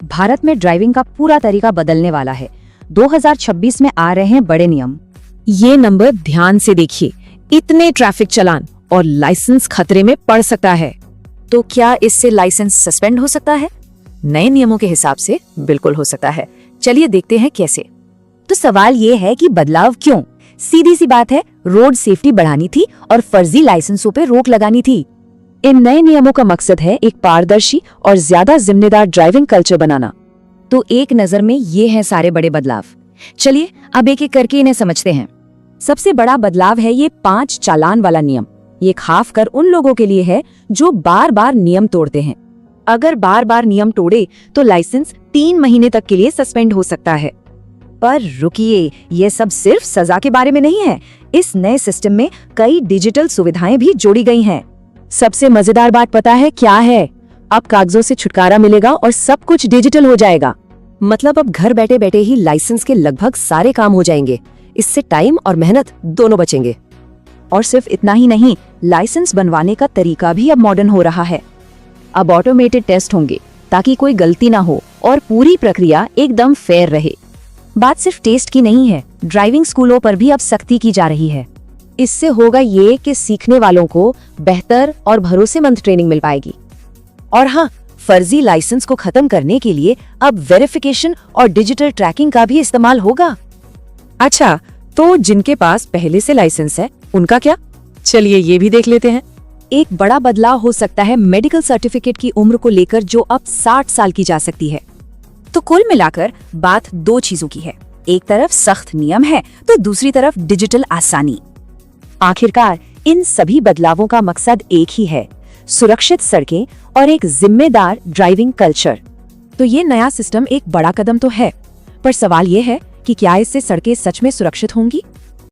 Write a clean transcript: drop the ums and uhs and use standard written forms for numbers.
भारत में ड्राइविंग का पूरा तरीका बदलने वाला है। 2026 में आ रहे हैं बड़े नियम। ये नंबर ध्यान से देखिए, इतने ट्रैफिक चालान और लाइसेंस खतरे में पड़ सकता है। तो क्या इससे लाइसेंस सस्पेंड हो सकता है? नए नियमों के हिसाब से बिल्कुल हो सकता है। चलिए देखते हैं कैसे। तो सवाल ये है कि बदलाव क्यों? सीधी सी बात है, रोड सेफ्टी बढ़ानी थी और फर्जी लाइसेंसों पे रोक लगानी थी। इन नए नियमों का मकसद है एक पारदर्शी और ज्यादा जिम्मेदार ड्राइविंग कल्चर बनाना। तो एक नजर में ये हैं सारे बड़े बदलाव। चलिए अब एक एक करके इन्हें समझते हैं। सबसे बड़ा बदलाव है ये 5 चालान वाला नियम। ये खास कर उन लोगों के लिए है जो बार बार नियम तोड़ते हैं। अगर बार बार नियम तोड़े तो लाइसेंस 3 महीने तक के लिए सस्पेंड हो सकता है। पर रुकिए, ये सब सिर्फ सजा के बारे में नहीं है। इस नए सिस्टम में कई डिजिटल सुविधाएं भी जोड़ी गई हैं। सबसे मजेदार बात पता है क्या है? अब कागजों से छुटकारा मिलेगा और सब कुछ डिजिटल हो जाएगा। मतलब अब घर बैठे बैठे ही लाइसेंस के लगभग सारे काम हो जाएंगे। इससे टाइम और मेहनत दोनों बचेंगे। और सिर्फ इतना ही नहीं, लाइसेंस बनवाने का तरीका भी अब मॉडर्न हो रहा है। अब ऑटोमेटेड टेस्ट होंगे ताकि कोई गलती ना हो और पूरी प्रक्रिया एकदम फेयर रहे। बात सिर्फ टेस्ट की नहीं है, ड्राइविंग स्कूलों पर भी अब सख्ती की जा रही है। इससे होगा ये कि सीखने वालों को बेहतर और भरोसेमंद ट्रेनिंग मिल पाएगी। और हाँ, फर्जी लाइसेंस को खत्म करने के लिए अब वेरिफिकेशन और डिजिटल ट्रैकिंग का भी इस्तेमाल होगा। अच्छा, तो जिनके पास पहले से लाइसेंस है उनका क्या? चलिए ये भी देख लेते हैं। एक बड़ा बदलाव हो सकता है मेडिकल सर्टिफिकेट की उम्र को लेकर, जो अब 60 साल की जा सकती है। तो कुल मिलाकर बात 2 चीजों की है। एक तरफ सख्त नियम है तो दूसरी तरफ डिजिटल आसानी। आखिरकार इन सभी बदलावों का मकसद एक ही है, सुरक्षित सड़कें और एक जिम्मेदार ड्राइविंग कल्चर। तो ये नया सिस्टम एक बड़ा कदम तो है, पर सवाल ये है कि क्या इससे सड़कें सच में सुरक्षित होंगी?